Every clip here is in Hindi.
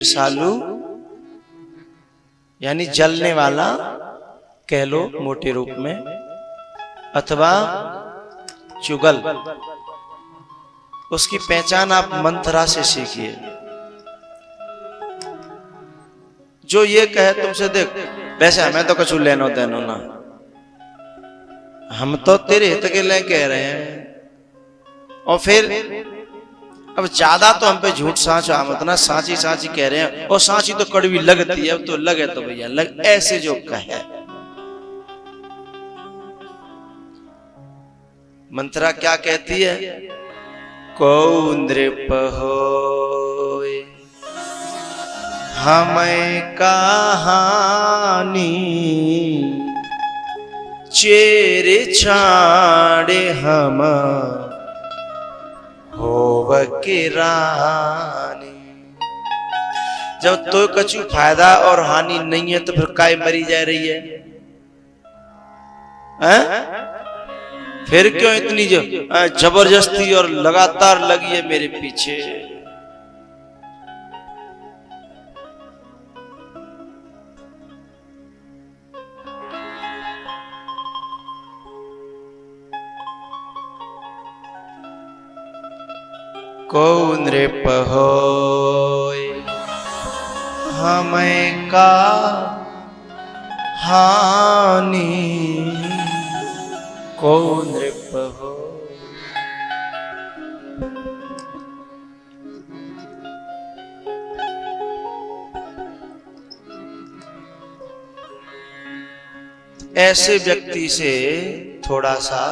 सालू यानी जलने वाला कह लो मोटे रूप में, अथवा चुगल, उसकी पहचान आप मंत्रा से सीखिए। जो ये कहे तुमसे, देख वैसे हमें तो कुछ लेनो देनो ना, हम तो तेरे हित के लिए कह रहे हैं, और फिर अब ज्यादा तो हम पे झूठ साँच मत ना, साँची साँची कह रहे हैं, और साँची तो कड़वी लगती है, अब तो लगे तो भैया लग, ऐसे जो कहे। मंत्रा क्या कहती है? को नृप होए हमें कहानी, चेरे छाड़े हम होव के रानी। जब तो कछु फायदा और हानि नहीं है तो फिर काय मरी जा रही है? फिर क्यों इतनी जबरदस्ती और लगातार लगी है मेरे पीछे? को नृप होए हमें का हानि, को नृप हो। ऐसे व्यक्ति से थोड़ा सा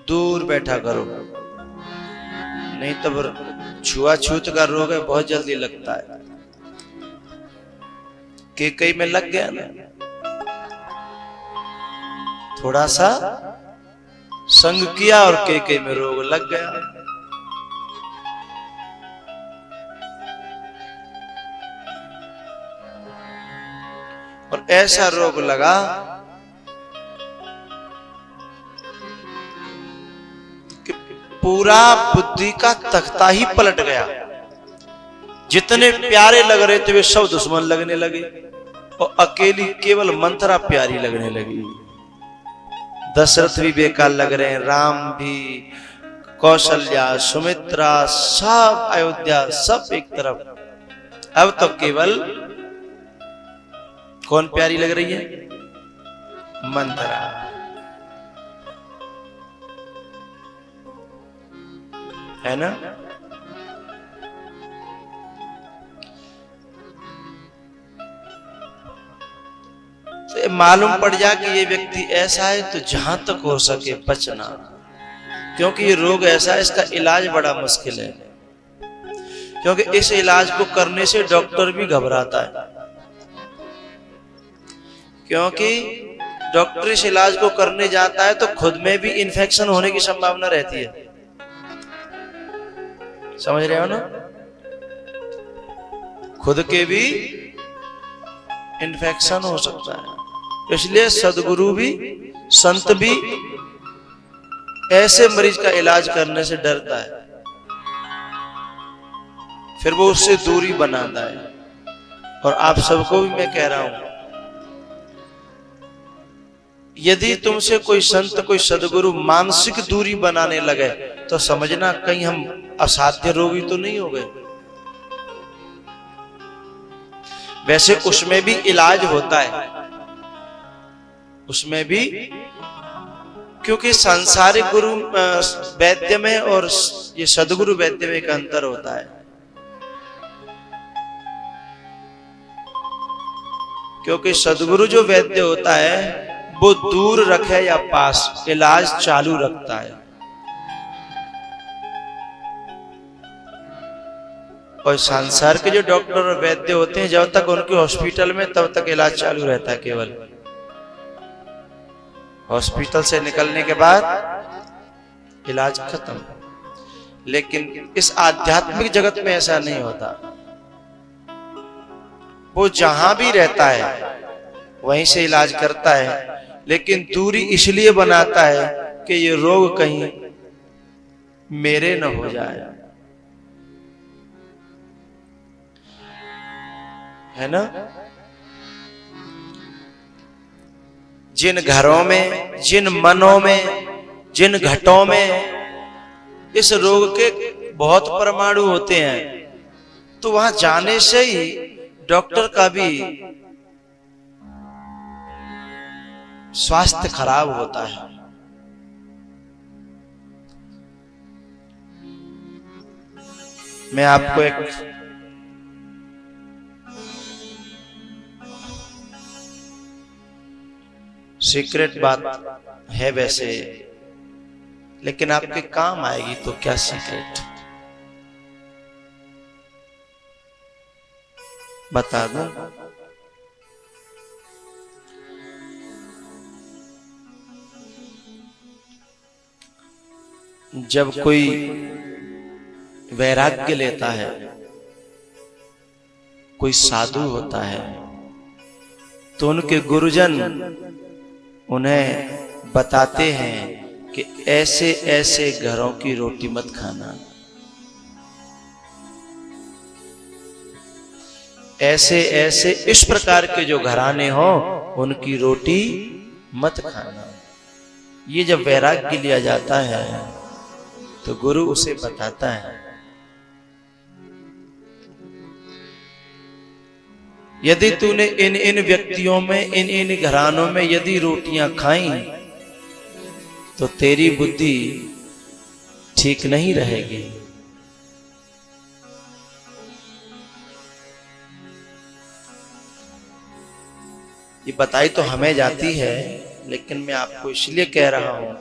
दूर बैठा करो, नहीं तो छुआछूत का रोग है, बहुत जल्दी लगता है। कई में लग गया ना, थोड़ा सा संग किया और कई में रोग लग गया। और ऐसा रोग लगा कि पूरा बुद्धि का तख्ता ही पलट गया। जितने प्यारे लग रहे थे वे सब दुश्मन लगने लगे, और अकेली केवल मंत्रा प्यारी लगने लगी। दशरथ भी बेकार लग रहे हैं, राम भी, कौशल्या, सुमित्रा, सब अयोध्या, सब एक तरफ। अब तो केवल कौन प्यारी लग रही है? मंत्रा। है ना? तो मालूम पड़ जा कि ये व्यक्ति ऐसा है, तो जहां तक हो सके बचना, क्योंकि ये रोग ऐसा है, इसका इलाज बड़ा मुश्किल है। क्योंकि इस इलाज को करने से डॉक्टर भी घबराता है, क्योंकि डॉक्टर इस इलाज को करने जाता है तो खुद में भी इन्फेक्शन होने की संभावना रहती है। समझ रहे हो ना? खुद के भी इन्फेक्शन हो सकता है। इसलिए सदगुरु भी, संत भी ऐसे मरीज का इलाज करने से डरता है, फिर वो उससे दूरी बनाता है। और आप सबको भी मैं कह रहा हूं, यदि तुमसे कोई संत, कोई सदगुरु मानसिक दूरी बनाने लगे तो समझना कहीं हम असाध्य रोगी तो नहीं हो गए। वैसे उसमें भी इलाज होता है, उसमें भी, क्योंकि सांसारिक गुरु वैद्य में और ये सदगुरु वैद्य में एक अंतर होता है। क्योंकि सदगुरु जो वैद्य होता है वो दूर रखे या पास, इलाज चालू रखता है। और संसार के जो डॉक्टर और वैद्य होते हैं, जब तक उनके हॉस्पिटल में तब तक इलाज चालू रहता है केवल। हॉस्पिटल से निकलने के बाद इलाज खत्म। लेकिन इस आध्यात्मिक जगत में ऐसा नहीं होता। वो जहां भी रहता है वहीं से इलाज करता है, लेकिन दूरी इसलिए बनाता है कि ये रोग कहीं मेरे न हो जाए। है ना? जिन घरों में, जिन मनों में, जिन घटों में इस रोग के बहुत परमाणु होते हैं, तो वहां जाने से ही डॉक्टर का भी स्वास्थ्य खराब होता है। मैं आपको एक सीक्रेट बात है वैसे, लेकिन आपके काम आएगी। तो क्या सीक्रेट बता दूं? जब कोई वैराग्य लेता है, कोई साधु होता है, तो उनके गुरुजन उन्हें बताते हैं कि ऐसे ऐसे घरों की रोटी मत खाना, ऐसे ऐसे इस प्रकार के जो घराने हो उनकी रोटी मत खाना। ये जब वैराग्य लिया जाता है तो गुरु उसे बताता है। यदि तूने इन इन व्यक्तियों में, इन इन घरानों में यदि रोटियां खाई तो तेरी बुद्धि ठीक नहीं रहेगी। ये बताई तो हमें जाती है, लेकिन मैं आपको इसलिए कह रहा हूं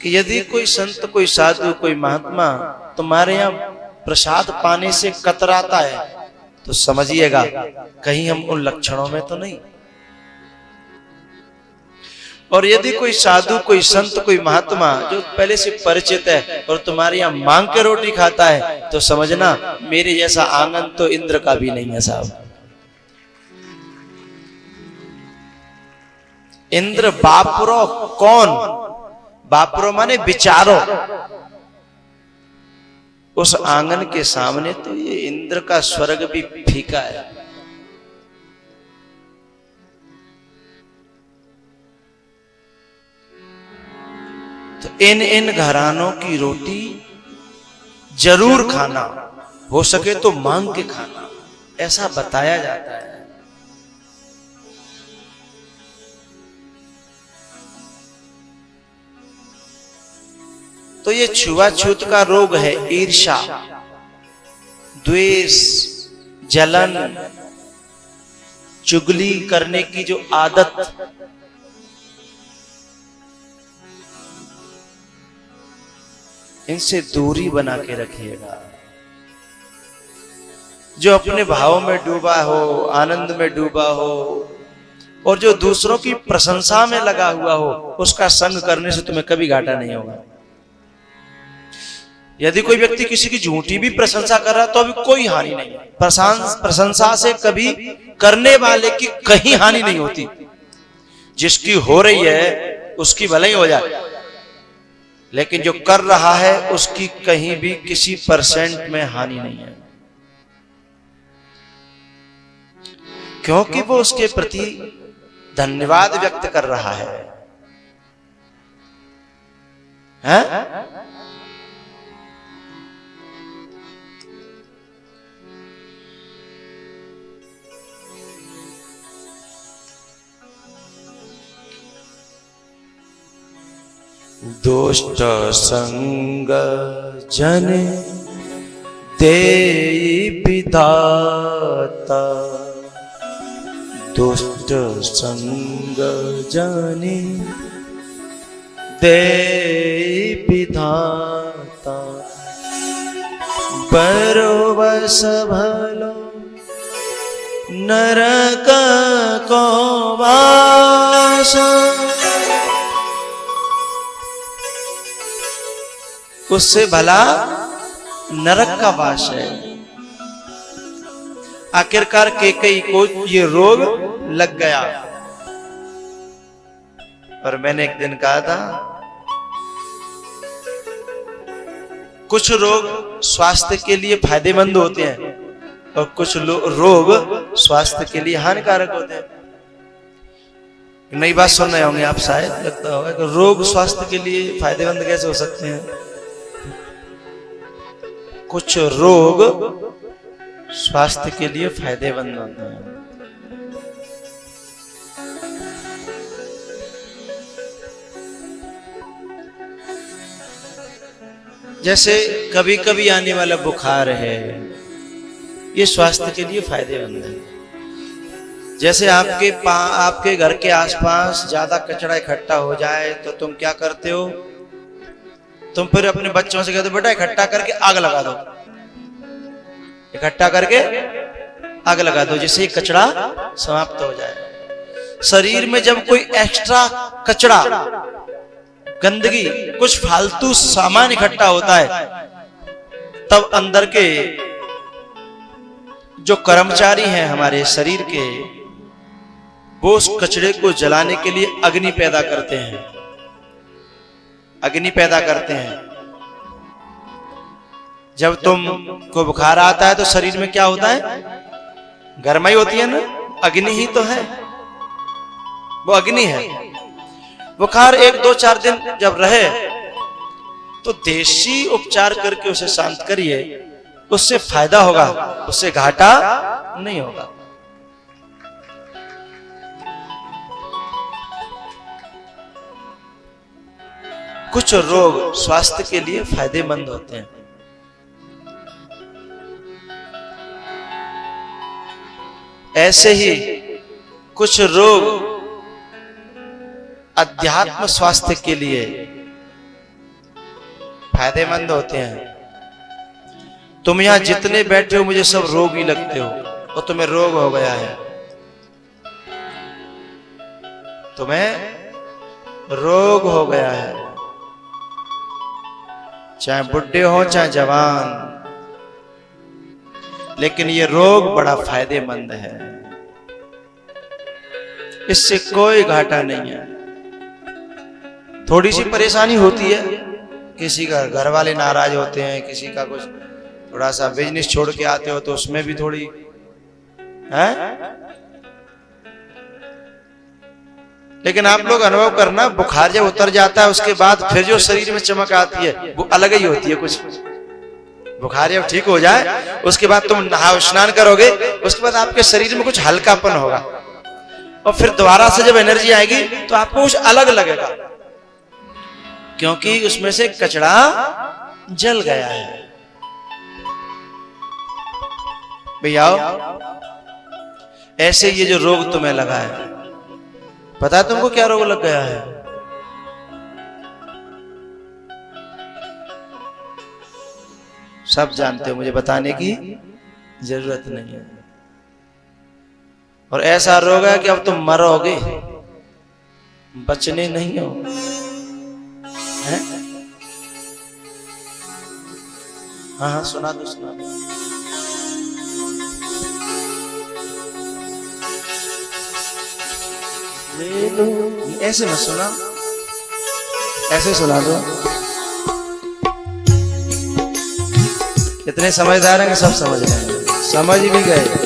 कि यदि कोई संत, कोई साधु, कोई महात्मा तुम्हारे यहां प्रसाद पाने से कतराता है तो समझिएगा कहीं हम उन लक्षणों में तो नहीं। और यदि कोई साधु, कोई संत, कोई महात्मा जो पहले से परिचित है और तुम्हारे यहां मांग के रोटी खाता है तो समझना मेरे जैसा आंगन तो इंद्र का भी नहीं है साहब। इंद्र बापरो कौन? बापरो माने विचारो। उस आंगन के सामने तो ये इंद्र का स्वर्ग भी फीका है। तो इन इन घरानों की रोटी जरूर खाना, हो सके तो मांग के खाना, ऐसा बताया जाता है। तो ये छुआछूत का रोग है, ईर्ष्या, द्वेष, जलन, चुगली करने की जो आदत, इनसे दूरी बना के रखिएगा। जो अपने भाव में डूबा हो, आनंद में डूबा हो और जो दूसरों की प्रशंसा में लगा हुआ हो, उसका संग करने से तुम्हें कभी घाटा नहीं होगा। यदि कोई व्यक्ति किसी की झूठी भी प्रशंसा कर रहा है तो अभी कोई हानि नहीं है। प्रशंसा से कभी करने वाले की कहीं हानि नहीं होती। जिसकी हो रही है उसकी भले ही हो जाए, लेकिन जो कर रहा है उसकी कहीं भी किसी % में हानि नहीं है, क्योंकि वो उसके प्रति धन्यवाद व्यक्त कर रहा है? दुष्ट संग जन देई विधाता, दुष्ट संग जन देई विधाता, बरोबस भलो नरक को वास। उससे भला नरक का वास है। आखिरकार कैकेयी को ये रोग लग गया। और मैंने एक दिन कहा था, कुछ रोग स्वास्थ्य के लिए फायदेमंद होते हैं और कुछ रोग स्वास्थ्य के लिए हानिकारक होते हैं। नई बात सुन रहे होंगे आप, शायद लगता होगा कि रोग स्वास्थ्य के लिए फायदेमंद कैसे हो सकते हैं। कुछ रोग स्वास्थ्य के लिए फायदेमंद होते हैं। जैसे कभी कभी आने वाला बुखार है, ये स्वास्थ्य के लिए फायदेमंद है। जैसे आपके घर के आसपास ज्यादा कचरा इकट्ठा हो जाए तो तुम क्या करते हो? तुम फिर अपने बच्चों से कहते हो बेटा इकट्ठा करके आग लगा दो, इकट्ठा करके आग लगा दो, जिससे कचरा समाप्त हो जाए। शरीर में जब कोई एक्स्ट्रा कचरा, गंदगी, कुछ फालतू सामान इकट्ठा होता है, तब अंदर के जो कर्मचारी हैं हमारे शरीर के, वो उस कचरे को जलाने के लिए अग्नि पैदा करते हैं, अग्नि पैदा करते हैं। जब तुम को बुखार आता है तो शरीर में क्या होता है? गर्माई होती है ना, अग्नि ही तो है, वो अग्नि है। बुखार 1-2-4 दिन जब रहे तो देशी उपचार करके उसे शांत करिए, उससे फायदा होगा, उससे घाटा नहीं होगा। कुछ रोग स्वास्थ्य के लिए फायदेमंद होते हैं। ऐसे ही कुछ रोग अध्यात्म स्वास्थ्य के लिए फायदेमंद होते हैं। तुम यहां जितने बैठे हो मुझे सब रोगी लगते हो, और तुम्हें रोग हो गया है, तुम्हें रोग हो गया है, चाहे बुढ़े हो चाहे जवान, लेकिन ये रोग बड़ा फायदेमंद है, इससे कोई घाटा नहीं है। थोड़ी सी परेशानी होती है, किसी का घर वाले नाराज होते हैं, किसी का कुछ थोड़ा सा बिजनेस छोड़ के आते हो तो उसमें भी थोड़ी है, लेकिन आप लोग अनुभव करना, बुखार जब उतर जाता है उसके बाद फिर जो शरीर में चमक आती है वो अलग ही होती है। कुछ बुखार जब ठीक हो जाए उसके बाद तुम नहा स्नान करोगे, उसके बाद आपके शरीर में कुछ हल्कापन होगा, और फिर दोबारा से जब एनर्जी आएगी तो आपको कुछ अलग लगेगा, क्योंकि उसमें से कचरा जल गया है। भैया ऐसे ये जो रोग तुम्हें लगा है, पता है तुमको क्या रोग लग गया है? सब जानते हो, मुझे बताने की जरूरत नहीं है। और ऐसा रोग है कि अब तुम मरोगे, बचने नहीं हो। है? हाँ हाँ सुना दो, सुना दो। ऐसे मत सुना, ऐसे सुना दो। इतने समझदार हैं कि सब समझ गए, समझ भी गए।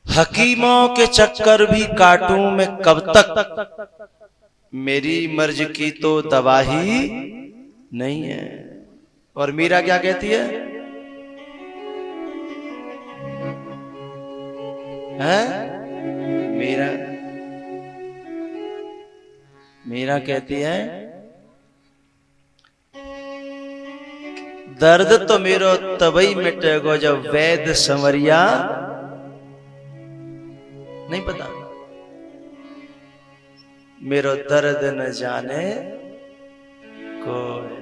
हकीमों के चक्कर भी काटूं मैं कब तक, मेरी मर्ज की तो दवा ही नहीं है। और मीरा क्या कहती है? मीरा कहती है दर्द तो मेरो तबई मिटेगो जब वैद संवरिया नहीं पता। मेरो दर्द न जाने कोई।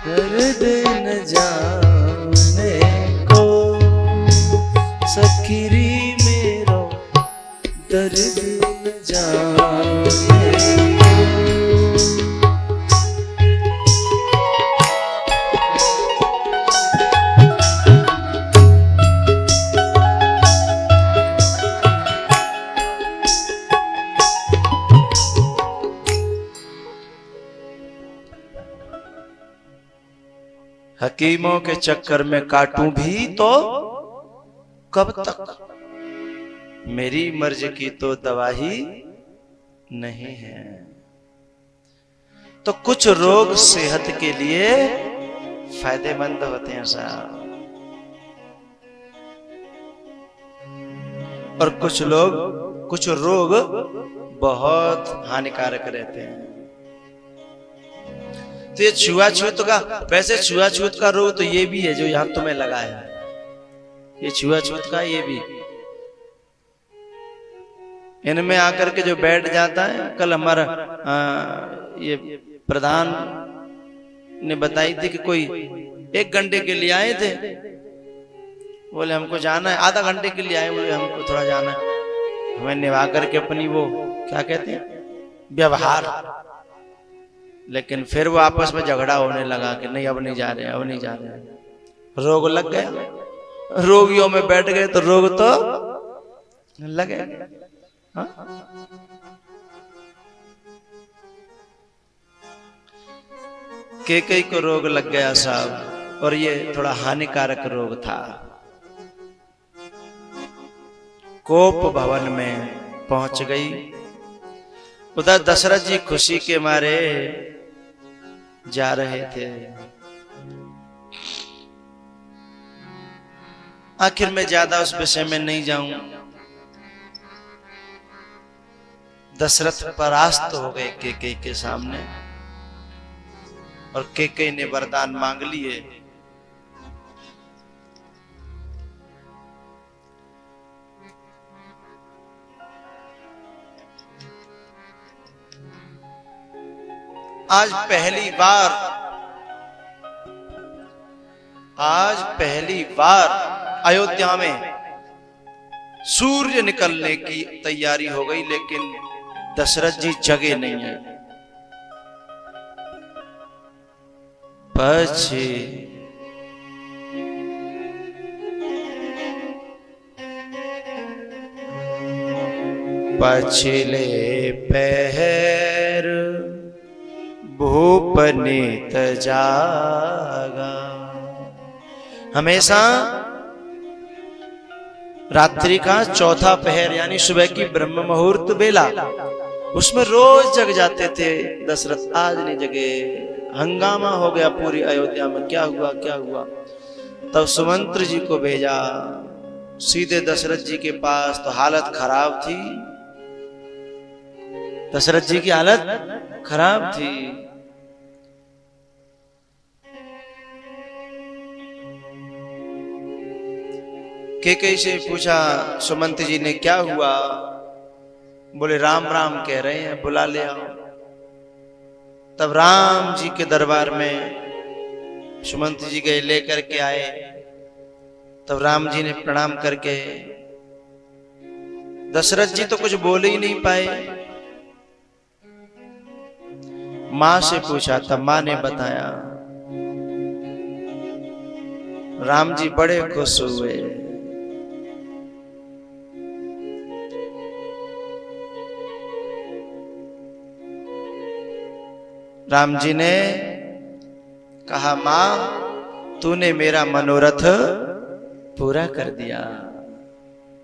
दर्द न जाने को सखीरी मेरो दर्द न जाने हकीमों के चक्कर में काटूं भी तो कब तक, मेरी मर्ज की तो दवा ही नहीं है। तो कुछ रोग सेहत के लिए फायदेमंद होते हैं साहब, और कुछ रोग बहुत हानिकारक रहते हैं। तो ये छुआछूत का, वैसे छुआछूत का रोग तो ये भी है जो यहां तुम्हें लगा है, ये छुआछूत का ये भी। इनमें आकर के जो बैठ जाता है, कल हमारा ये प्रधान ने बताई थी कि कोई 1 घंटे के लिए आए थे, बोले हमको जाना है, आधा घंटे के लिए आए, बोले हमको थोड़ा जाना है। हमें निभा करके अपनी वो क्या कहते हैं व्यवहार, लेकिन फिर वो आपस में झगड़ा होने लगा कि नहीं अब नहीं जा रहे, अब नहीं जा रहे। रोग लग गया, रोगियों में बैठ गए तो रोग तो लगे। कैकेयी को रोग लग गया साहब, और ये थोड़ा हानिकारक रोग था। कोप भवन में पहुंच गई। उधर दशरथ जी खुशी के मारे जा रहे थे। आखिर में ज्यादा उस विषय में नहीं जाऊं। दशरथ परास्त हो गए कैकेयी के सामने, और कैकेयी ने वरदान मांग लिए। आज पहली बार अयोध्या में सूर्य निकलने की तैयारी हो गई, लेकिन दशरथ जी जगे नहीं है। पछिले पहर भूपनीत जागा। हमेशा रात्रि का चौथा पहर यानी सुबह की ब्रह्म मुहूर्त बेला, उसमें रोज जग जाते थे दशरथ। आज नहीं जगे, हंगामा हो गया पूरी अयोध्या में, क्या हुआ क्या हुआ। तब सुमंत्र जी को भेजा सीधे दशरथ जी के पास, तो हालत खराब थी, दशरथ जी की हालत खराब थी। कैकेयी से पूछा सुमंत जी ने क्या हुआ, बोले राम राम कह रहे हैं, बुला ले आओ। तब राम जी के दरबार में सुमंत जी गए, लेकर के आए। तब राम जी ने प्रणाम करके, दशरथ जी तो कुछ बोले ही नहीं पाए। मां से पूछा, तब मां ने बताया। राम जी बड़े खुश हुए। राम जी ने कहा, मां तूने मेरा मनोरथ पूरा कर दिया।